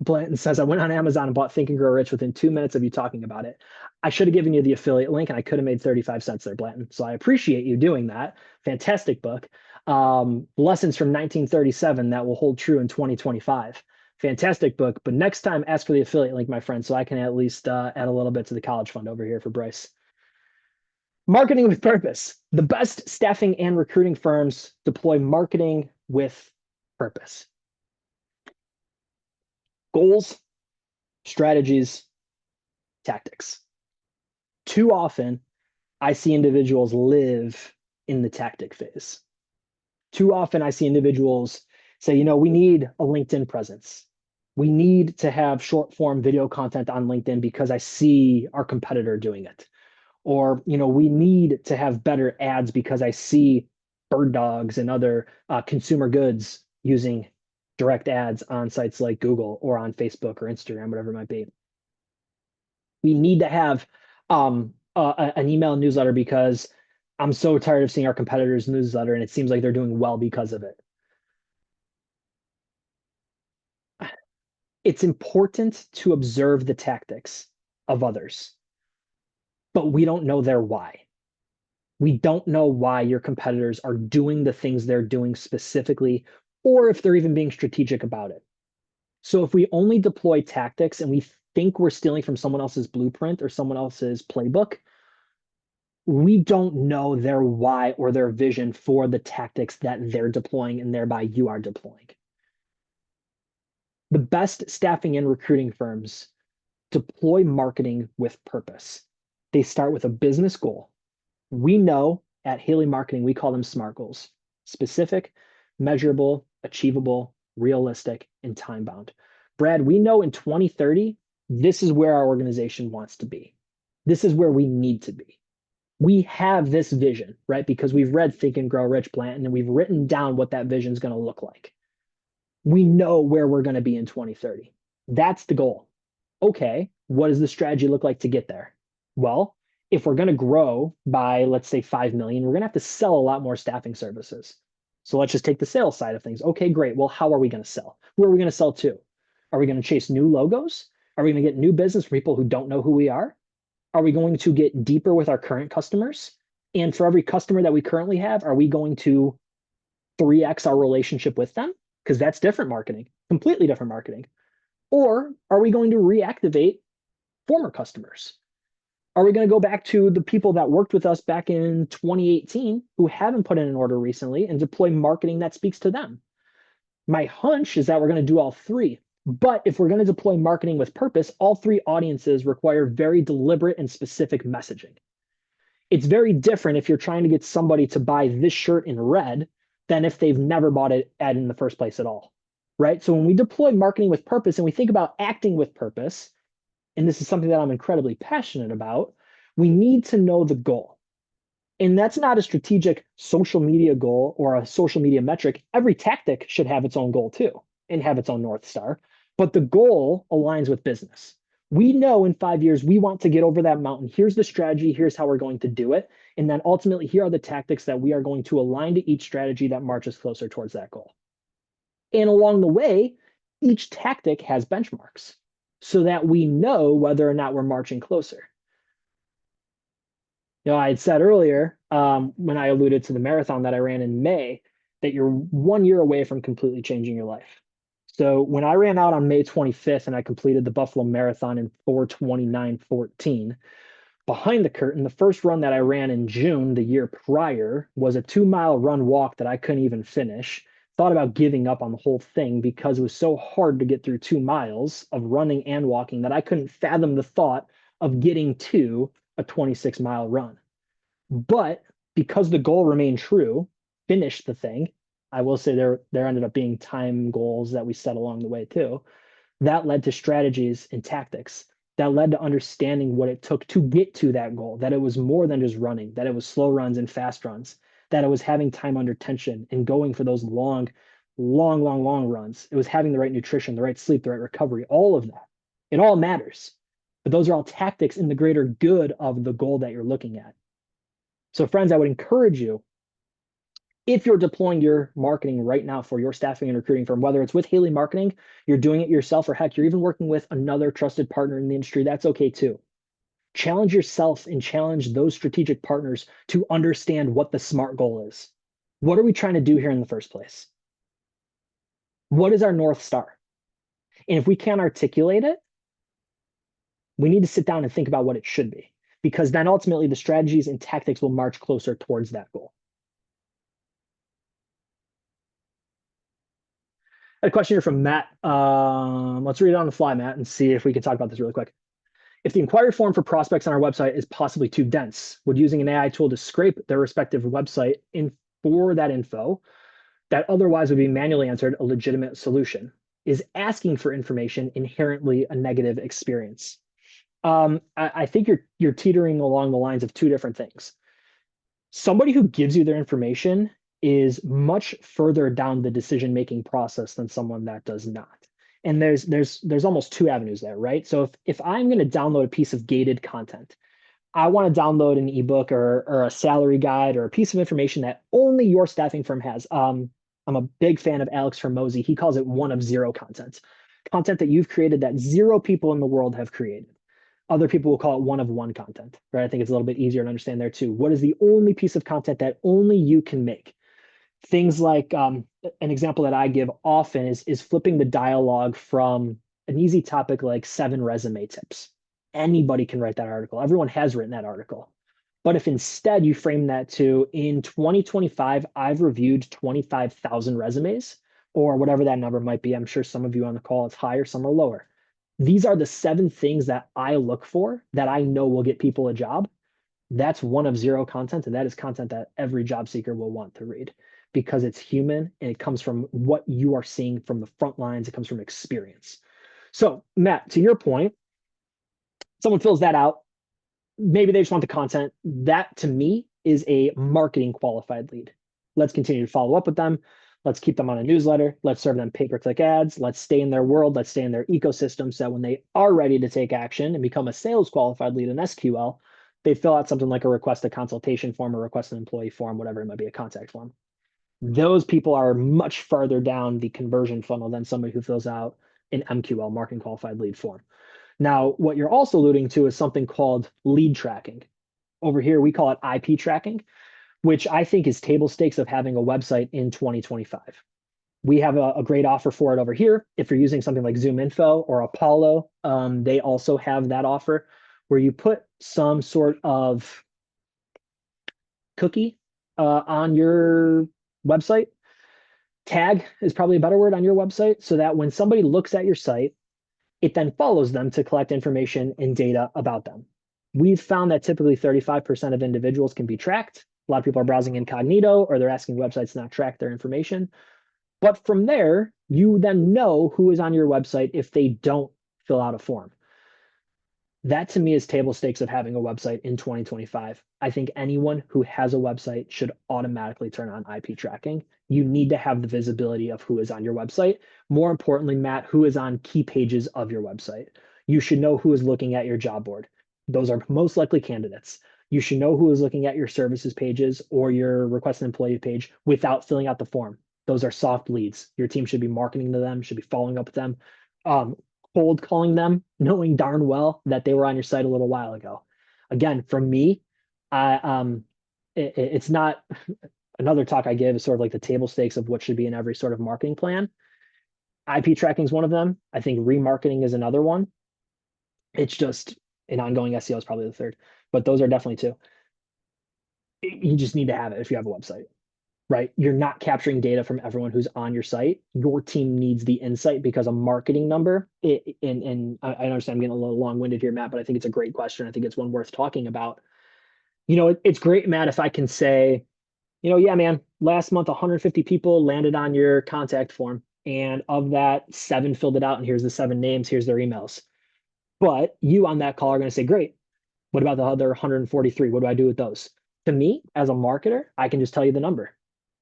Blanton says, I went on Amazon and bought Think and Grow Rich within 2 minutes of you talking about it. I should have given you the affiliate link and I could have made 35 cents there, Blanton. So I appreciate you doing that. Fantastic book. Lessons from 1937 that will hold true in 2025. Fantastic book. But next time, ask for the affiliate link, my friend, so I can at least add a little bit to the college fund over here for Bryce. Marketing with purpose. The best staffing and recruiting firms deploy marketing with purpose. Goals, strategies, tactics. Too often, I see individuals live in the tactic phase. Too often, I see individuals say, we need a LinkedIn presence. We need to have short form video content on LinkedIn because I see our competitor doing it. Or, we need to have better ads because I see Bird Dogs and other consumer goods using direct ads on sites like Google or on Facebook or Instagram, whatever it might be. We need to have an email newsletter because I'm so tired of seeing our competitors' newsletter and it seems like they're doing well because of it. It's important to observe the tactics of others, but we don't know their why. We don't know why your competitors are doing the things they're doing specifically, or if they're even being strategic about it. So if we only deploy tactics and we think we're stealing from someone else's blueprint or someone else's playbook, we don't know their why or their vision for the tactics that they're deploying and thereby you are deploying. The best staffing and recruiting firms deploy marketing with purpose. They start with a business goal. We know at Haley Marketing, we call them SMART goals: specific, measurable, achievable, realistic, and time bound. Brad, we know in 2030, this is where our organization wants to be. This is where we need to be. We have this vision, right? Because we've read Think and Grow Rich, Blanton, and we've written down what that vision is going to look like. We know where we're going to be in 2030. That's the goal. Okay, what does the strategy look like to get there? Well, if we're going to grow by, let's say, 5 million, we're going to have to sell a lot more staffing services. So let's just take the sales side of things. Okay, great. Well, how are we going to sell? Who are we going to sell to? Are we going to chase new logos? Are we going to get new business from people who don't know who we are? Are we going to get deeper with our current customers? And for every customer that we currently have, are we going to 3x our relationship with them? Because that's different marketing, completely different marketing. Or are we going to reactivate former customers? Are we going to go back to the people that worked with us back in 2018 who haven't put in an order recently and deploy marketing that speaks to them? My hunch is that we're going to do all three. But if we're going to deploy marketing with purpose, all three audiences require very deliberate and specific messaging. It's very different if you're trying to get somebody to buy this shirt in red than if they've never bought it ad in the first place at all, right? So when we deploy marketing with purpose and we think about acting with purpose, and this is something that I'm incredibly passionate about, we need to know the goal. And that's not a strategic social media goal or a social media metric. Every tactic should have its own goal too and have its own North Star, but the goal aligns with business. We know in 5 years we want to get over that mountain. Here's the strategy. Here's how we're going to do it. And then ultimately, here are the tactics that we are going to align to each strategy that marches closer towards that goal. And along the way, each tactic has benchmarks so that we know whether or not we're marching closer. I had said earlier when I alluded to the marathon that I ran in May that you're 1 year away from completely changing your life. So when I ran out on May 25th and I completed the Buffalo Marathon in 4:29:14, behind the curtain, the first run that I ran in June the year prior was a 2 mile run walk that I couldn't even finish. Thought about giving up on the whole thing because it was so hard to get through 2 miles of running and walking that I couldn't fathom the thought of getting to a 26-mile run. But because the goal remained true, finish the thing. I will say there ended up being time goals that we set along the way too. That led to strategies and tactics that led to understanding what it took to get to that goal, that it was more than just running, that it was slow runs and fast runs, that it was having time under tension and going for those long runs. It was having the right nutrition, the right sleep, the right recovery, all of that. It all matters. But those are all tactics in the greater good of the goal that you're looking at. So, friends, I would encourage you, if you're deploying your marketing right now for your staffing and recruiting firm, whether it's with Haley Marketing, you're doing it yourself, or heck, you're even working with another trusted partner in the industry, that's okay too. Challenge yourself and challenge those strategic partners to understand what the SMART goal is. What are we trying to do here in the first place? What is our North Star? And if we can't articulate it, we need to sit down and think about what it should be, because then ultimately the strategies and tactics will march closer towards that goal. A question here from Matt. Let's read it on the fly, Matt, and see if we can talk about this really quick. If the inquiry form for prospects on our website is possibly too dense, would using an AI tool to scrape their respective website for that info that otherwise would be manually answered a legitimate solution? Is asking for information inherently a negative experience? I think you're teetering along the lines of two different things. Somebody who gives you their information is much further down the decision-making process than someone that does not. And there's almost two avenues there, right? So if I'm going to download a piece of gated content, I want to download an ebook or a salary guide or a piece of information that only your staffing firm has. I'm a big fan of Alex Hormozy. He calls it 1 of 0 content, content that you've created that 0 people in the world have created. Other people will call it 1 of 1 content, right? I think it's a little bit easier to understand there too. What is the only piece of content that only you can make? Things like an example that I give often is flipping the dialogue from an easy topic like 7 resume tips. Anybody can write that article. Everyone has written that article. But if instead you frame that to, in 2025, I've reviewed 25,000 resumes, or whatever that number might be. I'm sure some of you on the call, it's higher, some are lower. These are the 7 things that I look for that I know will get people a job. That's 1 of 0 content, and that is content that every job seeker will want to read because it's human and it comes from what you are seeing from the front lines. It comes from experience. So, Matt, to your point, someone fills that out. Maybe they just want the content. That to me is a marketing qualified lead. Let's continue to follow up with them. Let's keep them on a newsletter. Let's serve them pay-per-click ads. Let's stay in their world. Let's stay in their ecosystem. So when they are ready to take action and become a sales qualified lead in SQL, they fill out something like a request a consultation form or request an employee form, whatever it might be, a contact form. Those people are much farther down the conversion funnel than somebody who fills out an MQL, marketing qualified lead form. Now, what you're also alluding to is something called lead tracking. Over here, we call it IP tracking, which I think is table stakes of having a website in 2025. We have a great offer for it over here. If you're using something like ZoomInfo or Apollo, they also have that offer where you put some sort of cookie on your website. Tag is probably a better word on your website so that when somebody looks at your site, it then follows them to collect information and data about them. We've found that typically 35% of individuals can be tracked. A lot of people are browsing incognito or they're asking websites not track their information. But from there, you then know who is on your website if they don't fill out a form. That to me is table stakes of having a website in 2025. I think anyone who has a website should automatically turn on IP tracking. You need to have the visibility of who is on your website. More importantly, Matt, who is on key pages of your website. You should know who is looking at your job board. Those are most likely candidates. You should know who is looking at your services pages or your request an employee page without filling out the form. Those are soft leads. Your team should be marketing to them, should be following up with them. Cold calling them, knowing darn well that they were on your site a little while ago. Again, from me, it's not another talk I give is sort of like the table stakes of what should be in every sort of marketing plan. IP tracking is one of them. I think remarketing is another one. It's just an ongoing SEO is probably the third, but those are definitely two. You just need to have it if you have a website, right? You're not capturing data from everyone who's on your site. Your team needs the insight because a marketing number, and I understand I'm getting a little long-winded here, Matt, but I think it's a great question. I think it's one worth talking about. It's great, Matt, if I can say, yeah, man, last month 150 people landed on your contact form, and of that, 7 filled it out, and here's the 7 names, here's their emails. But you on that call are going to say, great, what about the other 143? What do I do with those? To me, as a marketer, I can just tell you the number.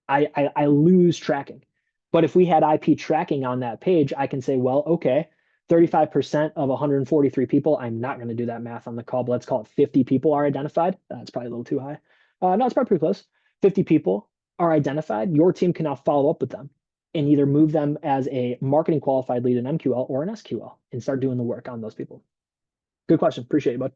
I lose tracking. But if we had IP tracking on that page, I can say, well, okay, 35% of 143 people, I'm not going to do that math on the call, but let's call it 50 people are identified. That's probably a little too high. No, it's probably pretty close. 50 people are identified. Your team can now follow up with them and either move them as a marketing qualified lead in MQL or an SQL and start doing the work on those people. Good question. Appreciate you, bud.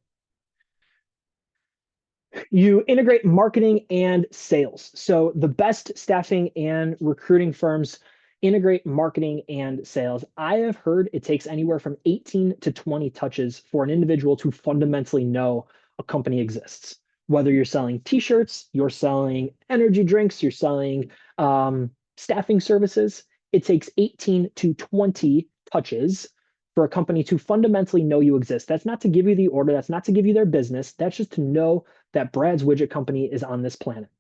You integrate marketing and sales. So the best staffing and recruiting firms integrate marketing and sales. I have heard it takes anywhere from 18 to 20 touches for an individual to fundamentally know a company exists. Whether you're selling t-shirts, you're selling energy drinks, you're selling staffing services, it takes 18 to 20 touches for a company to fundamentally know you exist. That's not to give you the order. That's not to give you their business. That's just to know that Brad's widget company is on this planet.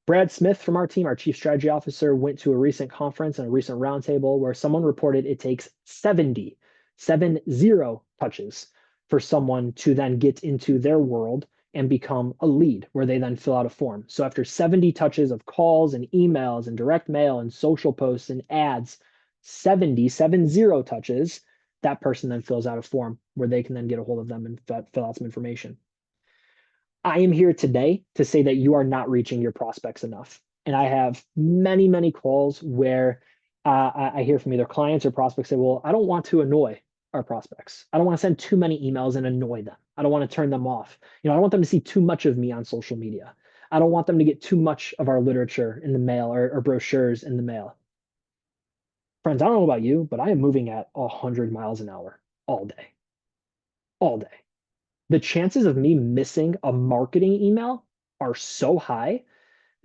Brad Smith from our team, our chief strategy officer, went to a recent conference and a recent roundtable where someone reported it takes 70 touches for someone to then get into their world and become a lead where they then fill out a form. So after 70 touches of calls and emails and direct mail and social posts and ads, 70 touches, that person then fills out a form where they can then get a hold of them and fill out some information. I am here today to say that you are not reaching your prospects enough. And I have many, many calls where I hear from either clients or prospects say, well, I don't want to annoy our prospects. I don't want to send too many emails and annoy them. I don't want to turn them off. I don't want them to see too much of me on social media. I don't want them to get too much of our literature in the mail or brochures in the mail. Friends, I don't know about you, but I am moving at 100 miles an hour all day, all day. The chances of me missing a marketing email are so high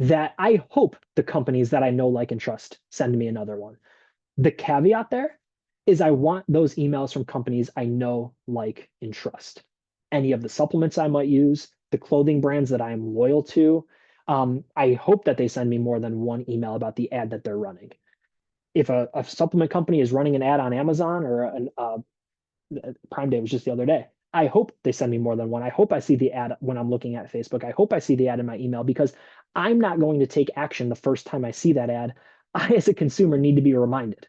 that I hope the companies that I know, like, and trust send me another one. The caveat there is I want those emails from companies I know, like, and trust. Any of the supplements I might use, the clothing brands that I am loyal to. I hope that they send me more than one email about the ad that they're running. If a supplement company is running an ad on Amazon or Prime Day was just the other day, I hope they send me more than one. I hope I see the ad when I'm looking at Facebook. I hope I see the ad in my email because I'm not going to take action the first time I see that ad. I, as a consumer, need to be reminded.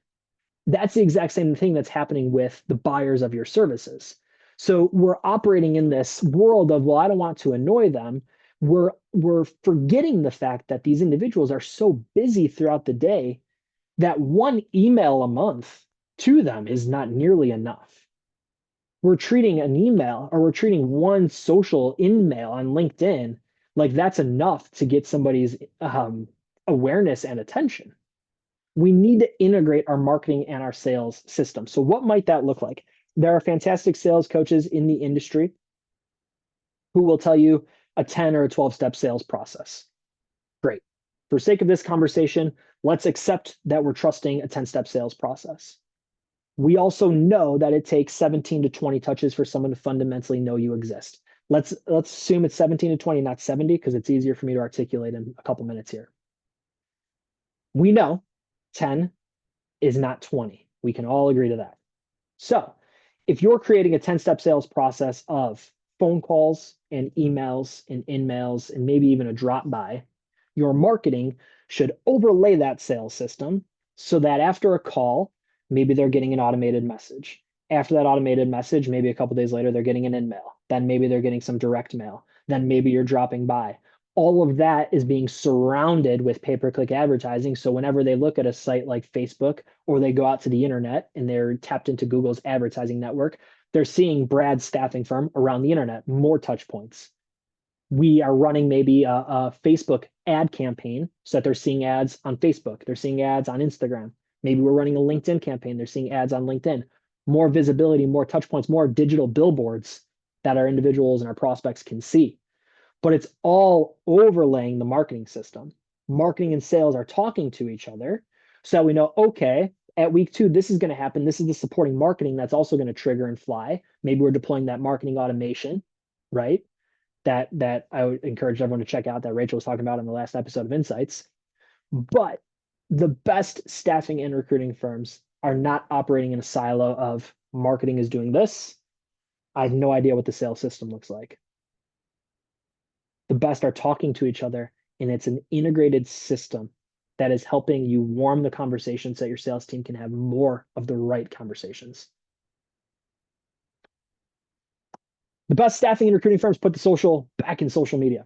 That's the exact same thing that's happening with the buyers of your services. So we're operating in this world of, well, I don't want to annoy them. We're forgetting the fact that these individuals are so busy throughout the day that one email a month to them is not nearly enough. We're treating an email or we're treating one social in-mail on LinkedIn like that's enough to get somebody's awareness and attention. We need to integrate our marketing and our sales system. So what might that look like? There are fantastic sales coaches in the industry who will tell you a 10 or a 12-step sales process. Great. For sake of this conversation, Let's accept that we're trusting a 10-step sales process. We also know that it takes 17 to 20 touches for someone to fundamentally know you exist. Let's assume it's 17 to 20, not 70, because it's easier for me to articulate in a couple minutes here. We know 10 is not 20. We can all agree to that. So if you're creating a 10-step sales process of phone calls and emails and in-mails and maybe even a drop by, your marketing should overlay that sales system so that after a call, maybe they're getting an automated message. After that automated message, maybe a couple days later, they're getting an in-mail. Then maybe they're getting some direct mail. Then maybe you're dropping by. All of that is being surrounded with pay-per-click advertising. So whenever they look at a site like Facebook or they go out to the internet and they're tapped into Google's advertising network, they're seeing Brad's staffing firm around the internet, more touch points. We are running maybe a Facebook ad campaign so that they're seeing ads on Facebook. They're seeing ads on Instagram. Maybe we're running a LinkedIn campaign. They're seeing ads on LinkedIn. More visibility, more touch points, more digital billboards that our individuals and our prospects can see. But it's all overlaying the marketing system. Marketing and sales are talking to each other so that we know, okay, at week 2, this is going to happen. This is the supporting marketing that's also going to trigger and fly. Maybe we're deploying that marketing automation, right? That I would encourage everyone to check out that Rachel was talking about in the last episode of Insights. But the best staffing and recruiting firms are not operating in a silo of marketing is doing this. I have no idea what the sales system looks like. The best are talking to each other, and it's an integrated system that is helping you warm the conversations so that your sales team can have more of the right conversations. The best staffing and recruiting firms put the social back in social media.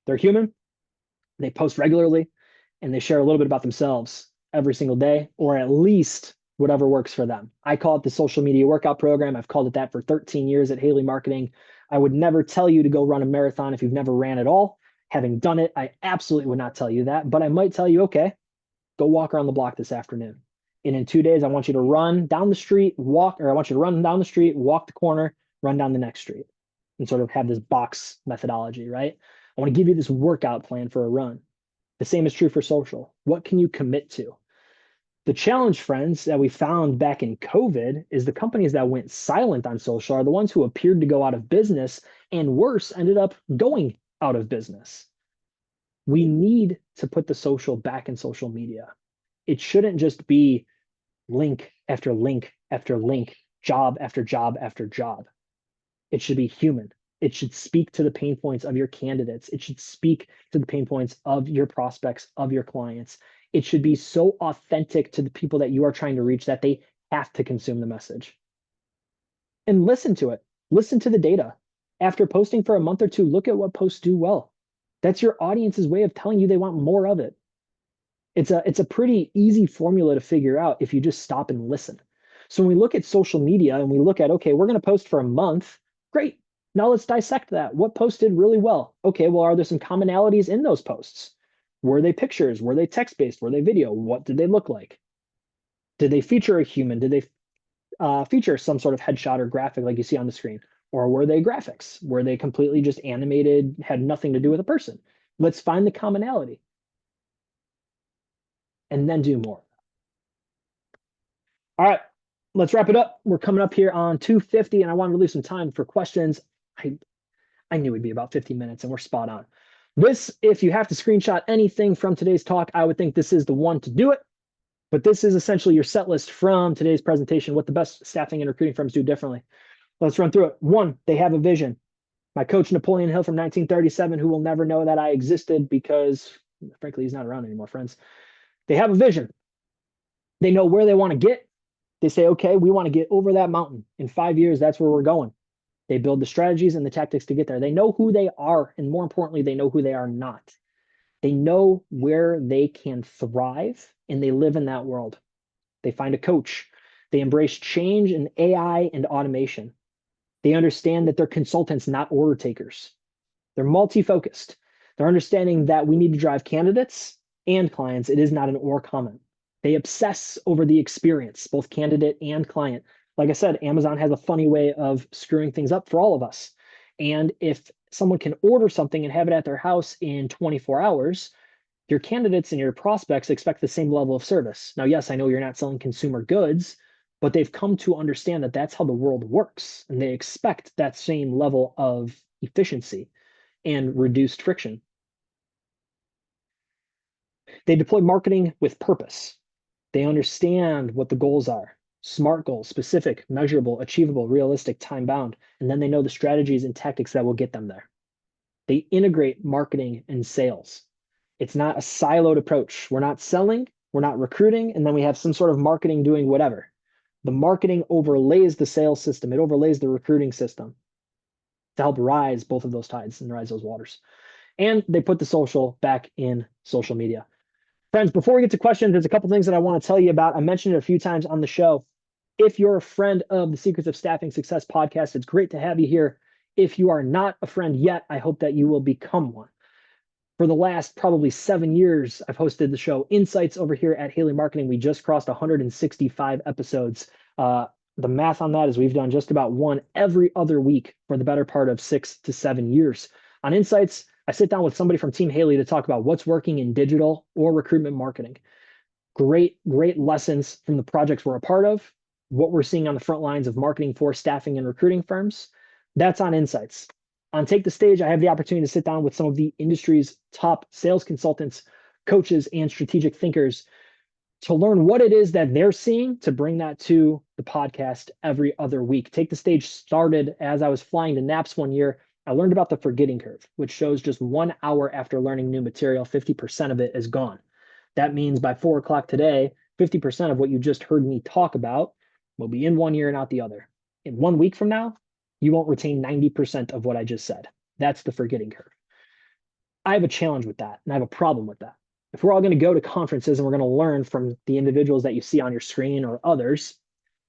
They're human, they post regularly, and they share a little bit about themselves every single day, or at least whatever works for them. I call it the social media workout program. I've called it that for 13 years at Haley Marketing. I would never tell you to go run a marathon if you've never ran at all. Having done it, I absolutely would not tell you that, but I might tell you, okay, go walk around the block this afternoon. And in 2 days, I want you to run down the street, I want you to run down the street, walk the corner, run down the next street, and sort of have this box methodology, right? I want to give you this workout plan for a run. The same is true for social. What can you commit to? The challenge, friends, that we found back in COVID is the companies that went silent on social are the ones who appeared to go out of business and worse, ended up going out of business. We need to put the social back in social media. It shouldn't just be link after link after link, job after job after job. It should be human. It should speak to the pain points of your candidates. It should speak to the pain points of your prospects, of your clients. It should be so authentic to the people that you are trying to reach that they have to consume the message. And listen to it. Listen to the data. After posting for a month or two, look at what posts do well. That's your audience's way of telling you they want more of it. It's a pretty easy formula to figure out if you just stop and listen. So when we look at social media and we look at, okay, we're going to post for a month, great. Now let's dissect that. What post did really well? Okay, well, are there some commonalities in those posts? Were they pictures? Were they text-based? Were they video? What did they look like? Did they feature a human? Did they feature some sort of headshot or graphic like you see on the screen? Or were they graphics? Were they completely just animated, had nothing to do with a person? Let's find the commonality and then do more. All right, let's wrap it up. We're coming up here on 2:50, and I wanted to leave some time for questions. I knew it'd be about 50 minutes, and we're spot on. This, if you have to screenshot anything from today's talk, I would think this is the one to do it. But this is essentially your set list from today's presentation, what the best staffing and recruiting firms do differently. Let's run through it. 1, they have a vision. My coach, Napoleon Hill from 1937, who will never know that I existed because, frankly, he's not around anymore, friends. They have a vision. They know where they want to get. They say, okay, we want to get over that mountain. In 5 years, that's where we're going. They build the strategies and the tactics to get there. They know who they are, and more importantly, they know who they are not. They know where they can thrive, and they live in that world. They find a coach. They embrace change and AI and automation. They understand that they're consultants, not order takers. They're multi-focused. They're understanding that we need to drive candidates and clients. It is not an or comment. They obsess over the experience, both candidate and client. Like I said, Amazon has a funny way of screwing things up for all of us. And if someone can order something and have it at their house in 24 hours, Your candidates and your prospects expect the same level of service. Now, yes, I know you're not selling consumer goods, but they've come to understand that that's how the world works. And they expect that same level of efficiency and reduced friction. They deploy marketing with purpose. They understand what the goals are: SMART goals, specific, measurable, achievable, realistic, time bound. And then they know the strategies and tactics that will get them there. They integrate marketing and sales. It's not a siloed approach. We're not selling, we're not recruiting, and then we have some sort of marketing doing whatever. The marketing overlays the sales system, it overlays the recruiting system to help rise both of those tides and rise those waters. And they put the social back in social media. Friends, before we get to questions, there's a couple things that I want to tell you about. I mentioned it a few times on the show. If you're a friend of the Secrets of Staffing Success podcast, it's great to have you here. If you are not a friend yet, I hope that you will become one. For the last probably 7 years, I've hosted the show Insights over here at Haley Marketing. We just crossed 165 episodes. The math on that is we've done just about one every other week for the better part of 6 to 7 years. On Insights, I sit down with somebody from Team Haley to talk about what's working in digital or recruitment marketing. Great lessons from the projects we're a part of, what we're seeing on the front lines of marketing for staffing and recruiting firms. That's on Insights. On Take the Stage, I have the opportunity to sit down with some of the industry's top sales consultants, coaches, and strategic thinkers to learn what it is that they're seeing to bring that to the podcast every other week. Take the Stage started as I was flying to NAPS one year. I learned about the forgetting curve, which shows just 1 hour after learning new material, 50% of it is gone. That means by 4 o'clock today, 50% of what you just heard me talk about will be in one ear and out the other. In 1 week from now, you won't retain 90% of what I just said. That's the forgetting curve. I have a challenge with that, and I have a problem with that. If we're all going to go to conferences and we're going to learn from the individuals that you see on your screen or others,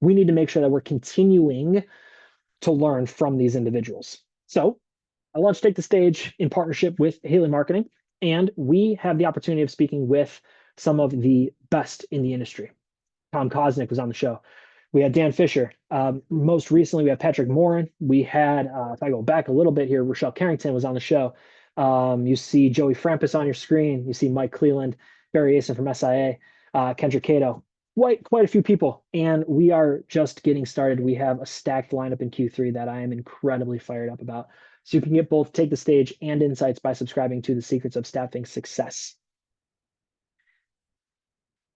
we need to make sure that we're continuing to learn from these individuals. So I launched Take the Stage in partnership with Haley Marketing, and we have the opportunity of speaking with some of the best in the industry. Tom Kosnick was on the show. We had Dan Fisher. Most recently, we had Patrick Morin. We had, if I go back a little bit here, Rochelle Carrington was on the show. You see Joey Frampus on your screen. You see Mike Cleland, Barry Asen from SIA, Kendrick Cato. Quite a few people. And we are just getting started. We have a stacked lineup in Q3 that I am incredibly fired up about. So you can get both Take the Stage and Insights by subscribing to the Secrets of Staffing Success.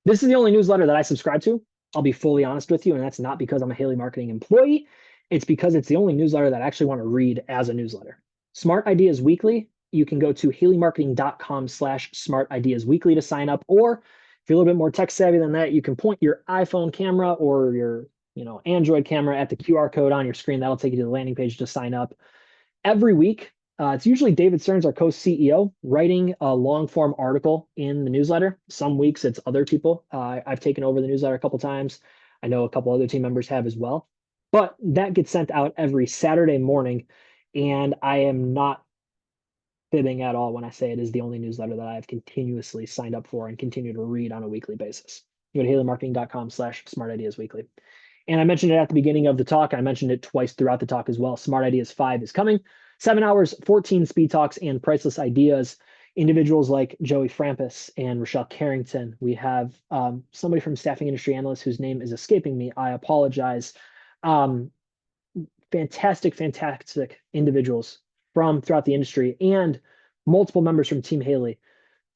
This is the only newsletter that I subscribe to. I'll be fully honest with you, and that's not because I'm a Haley Marketing employee. It's because it's the only newsletter that I actually want to read as a newsletter. Smart Ideas Weekly, you can go to haleymarketing.com/smart ideas weekly to sign up, or if you're a little bit more tech savvy than that, you can point your iPhone camera or your Android camera at the QR code on your screen. That'll take you to the landing page to sign up. Every week, it's usually David Stearns, our co-CEO, writing a long-form article in the newsletter. Some weeks it's other people. I've taken over the newsletter a couple times. I know a couple other team members have as well. But that gets sent out every Saturday morning, and I am not fibbing at all when I say it is the only newsletter that I have continuously signed up for and continue to read on a weekly basis. You go to haleymarketing.com/smart ideas weekly. And I mentioned it at the beginning of the talk. I mentioned it twice throughout the talk as well. Smart Ideas 5 is coming. 7 hours, 14 speed talks, and priceless ideas. Individuals like Joey Frampus and Rochelle Carrington. We have somebody from Staffing Industry Analyst whose name is escaping me. I apologize. Fantastic individuals from throughout the industry and multiple members from Team Haley.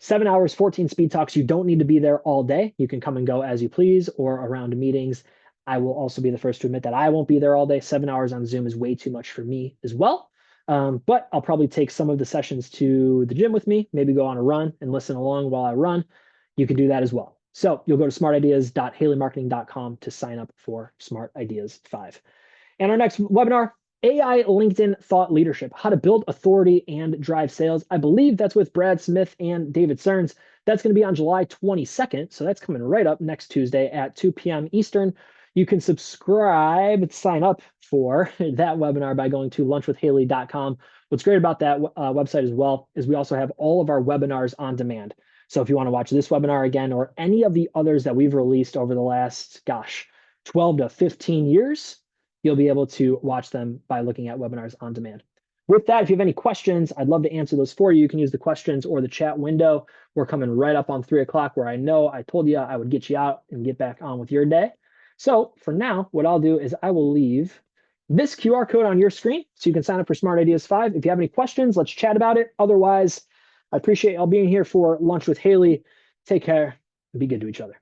7 hours, 14 speed talks. You don't need to be there all day. You can come and go as you please or around meetings. I will also be the first to admit that I won't be there all day. 7 hours on Zoom is way too much for me as well. But I'll probably take some of the sessions to the gym with me, maybe go on a run and listen along while I run. You can do that as well. So you'll go to smartideas.haleymarketing.com to sign up for Smart Ideas 5. And our next webinar, AI LinkedIn Thought Leadership, how to build authority and drive sales. I believe that's with Brad Smith and David Stearns. That's going to be on July 22nd. So that's coming right up next Tuesday at 2 p.m. Eastern. You can subscribe, sign up for that webinar by going to lunchwithhaley.com. What's great about that website as well is we also have all of our webinars on demand. So if you want to watch this webinar again or any of the others that we've released over the last, 12 to 15 years, you'll be able to watch them by looking at webinars on demand. With that, if you have any questions, I'd love to answer those for you. You can use the questions or the chat window. We're coming right up on 3 o'clock, where I know I told you I would get you out and get back on with your day. So for now, what I'll do is I will leave this QR code on your screen so you can sign up for Smart Ideas 5. If you have any questions, let's chat about it. Otherwise, I appreciate y'all being here for lunch with Haley. Take care and be good to each other.